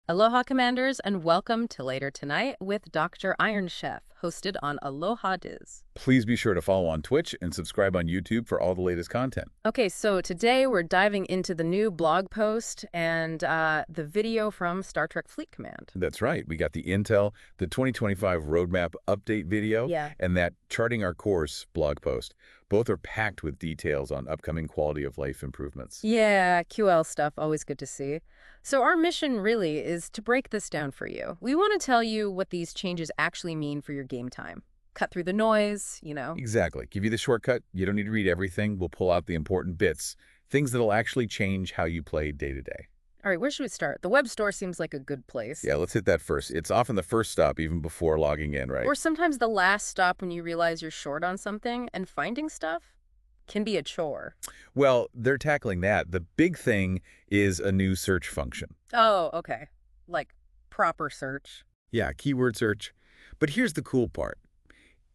Aloha, Commanders, and welcome to Later Tonight with Dr. Iron Chef, hosted on Aloha Diz. Please be sure to follow on Twitch and subscribe on YouTube for all the latest content. Okay, so today we're diving into the new blog post and the video from Star Trek Fleet Command. That's right. We got the Intel, the 2025 Roadmap Update video, and that Charting Our Course blog post. Both are packed with details on upcoming quality of life improvements. Yeah, QL stuff, always good to see. So our mission really is to break this down for you. We want to tell you what these changes actually mean for your game time. Cut through the noise, you know. Exactly. Give you the shortcut. You don't need to read everything. We'll pull out the important bits, things that'll actually change how you play day to day. All right, where should we start? The web store seems like a good place. Yeah, let's hit that first. It's often the first stop even before logging in, right? Or sometimes the last stop when you realize you're short on something, and finding stuff can be a chore. Well, they're tackling that. The big thing is a new search function. Oh, okay. Like proper search. Yeah, keyword search. But here's the cool part.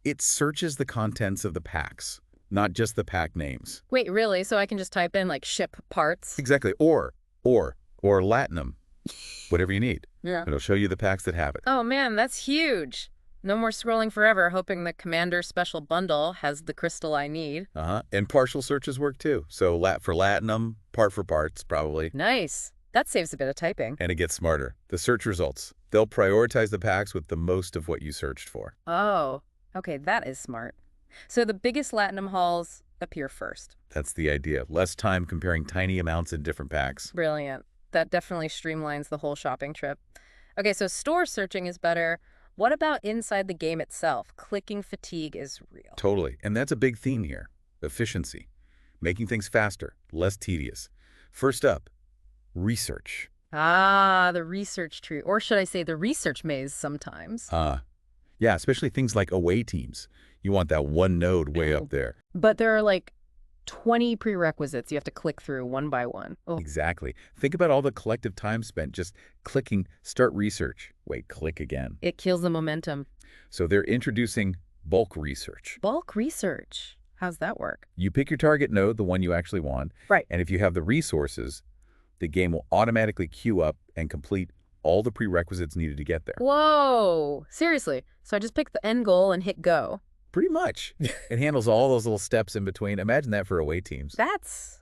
It searches the contents of the packs, not just the pack names. Wait, really? So I can just type in like ship parts? Exactly. Or latinum, whatever you need. Yeah. It'll show you the packs that have it. Oh man, that's huge. No more scrolling forever, hoping the Commander Special Bundle has the crystal I need. And partial searches work too. So lat for latinum, part for parts, probably. Nice. That saves a bit of typing. And it gets smarter. The search results. They'll prioritize the packs with the most of what you searched for. Oh, okay, that is smart. So the biggest latinum hauls appear first. That's the idea. Less time comparing tiny amounts in different packs. Brilliant. That definitely streamlines the whole shopping trip. Okay, so store searching is better. What about inside the game itself? Clicking fatigue is real. Totally. And that's a big theme here. Efficiency. Making things faster, less tedious. First up, research. Ah, the research tree. Or should I say the research maze sometimes. Yeah, especially things like away teams. You want that one node way up there. But there are like 20 prerequisites you have to click through one by one. Oh. Exactly. Think about all the collective time spent just clicking start research. Wait, click again. It kills the momentum. So they're introducing bulk research. Bulk research. How's that work? You pick your target node, the one you actually want. Right. And if you have the resources, the game will automatically queue up and complete all the prerequisites needed to get there. Whoa. Seriously. So I just pick the end goal and hit go. Pretty much. It handles all those little steps in between. Imagine that for away teams. That's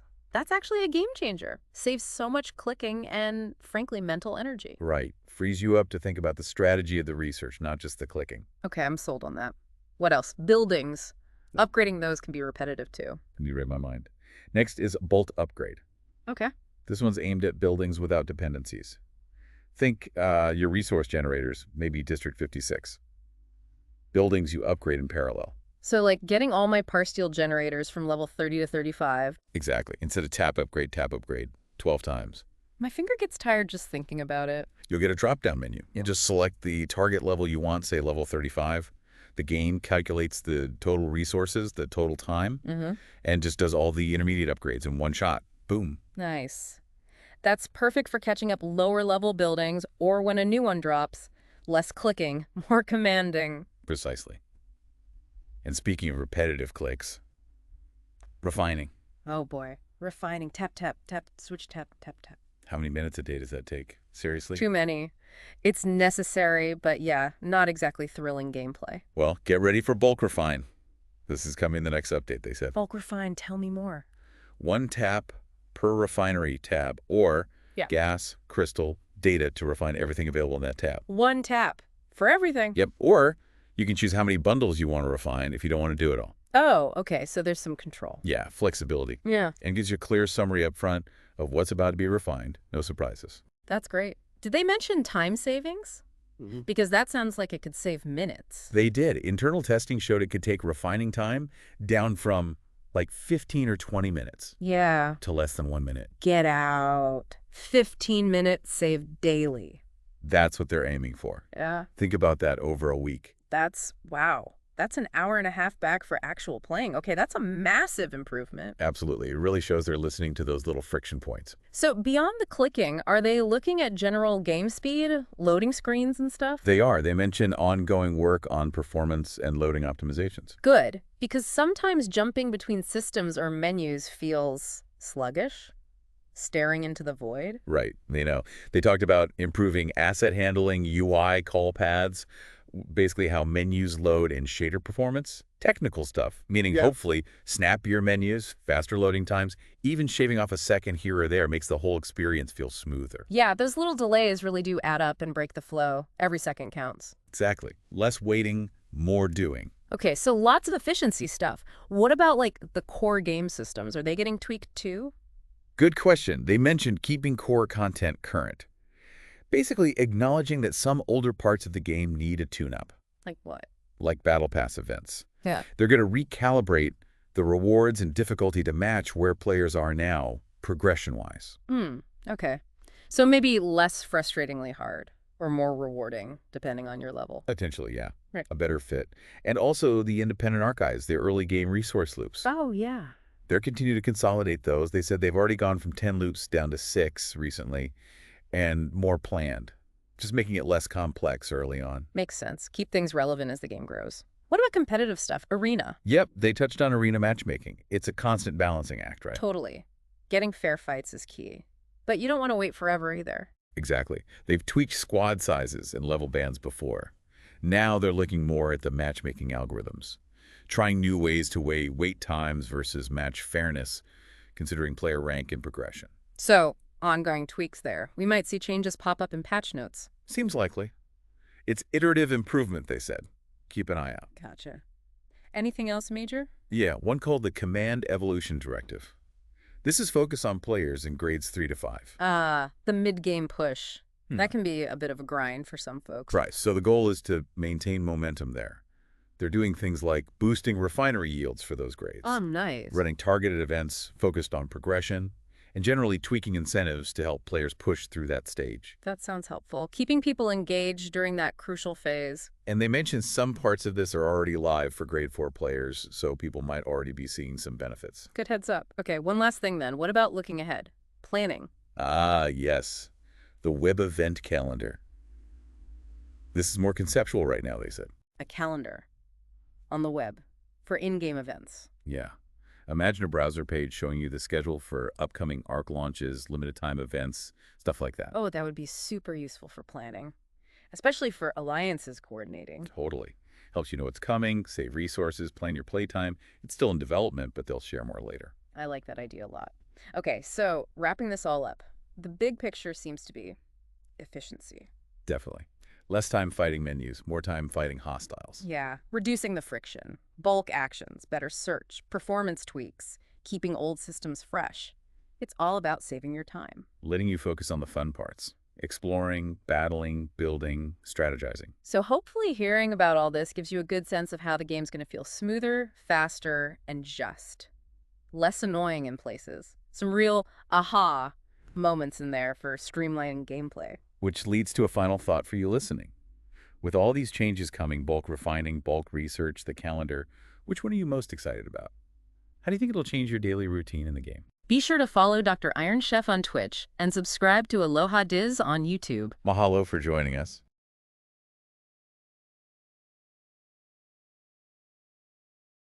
actually a game changer. Saves so much clicking and, frankly, mental energy. Right. Frees you up to think about the strategy of the research, not just the clicking. Okay, I'm sold on that. What else? Buildings. Upgrading those can be repetitive, too. You read my mind. Next is bolt upgrade. Okay. This one's aimed at buildings without dependencies. Think your resource generators, maybe District 56. Buildings you upgrade in parallel. So like getting all my par steel generators from level 30 to 35. Exactly. Instead of tap upgrade, 12 times. My finger gets tired just thinking about it. You'll get a drop-down menu. You just select the target level you want, say level 35. The game calculates the total resources, the total time, and just does all the intermediate upgrades in one shot. Boom. Nice. That's perfect for catching up lower level buildings or when a new one drops. Less clicking, more commanding. Precisely. And speaking of repetitive clicks, refining. Oh boy. Refining. Tap, tap, tap, switch, tap, tap, tap. How many minutes a day does that take? Seriously? Too many. It's necessary, but yeah, not exactly thrilling gameplay. Well, get ready for bulk refine. This is coming in the next update, they said. Bulk refine, tell me more. One tap per refinery tab, or gas, crystal, data to refine everything available in that tab. One tap for everything. Yep. Or you can choose how many bundles you want to refine if you don't want to do it all. Oh, okay. So there's some control. Yeah, flexibility. Yeah. And gives you a clear summary up front of what's about to be refined. No surprises. That's great. Did they mention time savings? Because that sounds like it could save minutes. They did. Internal testing showed it could take refining time down from like 15 or 20 minutes. Yeah. To less than 1 minute. Get out. 15 minutes saved daily. That's what they're aiming for. Yeah. Think about that over a week. Wow. That's an hour and a half back for actual playing. Okay, that's a massive improvement. Absolutely. It really shows they're listening to those little friction points. So beyond the clicking, are they looking at general game speed, loading screens and stuff? They are. They mention ongoing work on performance and loading optimizations. Good, because sometimes jumping between systems or menus feels sluggish. Staring into the void? Right. They talked about improving asset handling, UI, call paths, basically how menus load and shader performance. Technical stuff, meaning Yeah. hopefully snappier menus, faster loading times, even shaving off a second here or there makes the whole experience feel smoother. Yeah, those little delays really do add up and break the flow. Every second counts. Exactly. Less waiting, more doing. Okay, so lots of efficiency stuff. What about, like, the core game systems? Are they getting tweaked too? Good question. They mentioned keeping core content current. Basically acknowledging that some older parts of the game need a tune-up, Like what? like Battle Pass events. Yeah. They're going to recalibrate the rewards and difficulty to match where players are now, progression-wise. Okay. So maybe less frustratingly hard or more rewarding, depending on your level. Potentially, yeah. Right. A better fit. And also the independent archives, the early game resource loops. Oh, yeah. They're continuing to consolidate those. They said they've already gone from 10 loops down to 6 recently, and more planned, just making it less complex early on. Makes sense. Keep things relevant as the game grows. What about competitive stuff? Arena. Yep, they touched on arena matchmaking. It's a constant balancing act, right? Totally. Getting fair fights is key. But you don't want to wait forever either. Exactly. They've tweaked squad sizes and level bands before. Now they're looking more at the matchmaking algorithms, trying new ways to weigh wait times versus match fairness, considering player rank and progression. So, ongoing tweaks there. We might see changes pop up in patch notes. Seems likely. It's iterative improvement, they said. Keep an eye out. Gotcha. Anything else major? Yeah, one called the Command Evolution Directive. This is focused on players in grades 3 to 5. The mid-game push. That can be a bit of a grind for some folks. Right, so the goal is to maintain momentum there. They're doing things like boosting refinery yields for those grades. Oh, nice. Running targeted events focused on progression, and generally tweaking incentives to help players push through that stage. That sounds helpful. Keeping people engaged during that crucial phase. And they mentioned some parts of this are already live for grade 4 players, so people might already be seeing some benefits. Good heads up. Okay, one last thing then. What about looking ahead? Planning. Ah, yes. The web event calendar. This is more conceptual right now, they said. A calendar on the web for in-game events. Yeah. Imagine a browser page showing you the schedule for upcoming ARC launches, limited time events, stuff like that. Oh, that would be super useful for planning, especially for alliances coordinating. Totally. Helps you know what's coming, save resources, plan your playtime. It's still in development, but they'll share more later. I like that idea a lot. Okay, so wrapping this all up, the big picture seems to be efficiency. Definitely. Less time fighting menus, more time fighting hostiles. Yeah, reducing the friction, bulk actions, better search, performance tweaks, keeping old systems fresh. It's all about saving your time. Letting you focus on the fun parts. Exploring, battling, building, strategizing. So hopefully hearing about all this gives you a good sense of how the game's going to feel smoother, faster, and just. Less annoying in places. Some real aha moments in there for streamlining gameplay. Which leads to a final thought for you listening. With all these changes coming, bulk refining, bulk research, the calendar, which one are you most excited about? How do you think it'll change your daily routine in the game? Be sure to follow Dr. Iron Chef on Twitch and subscribe to Aloha Diz on YouTube. Mahalo for joining us.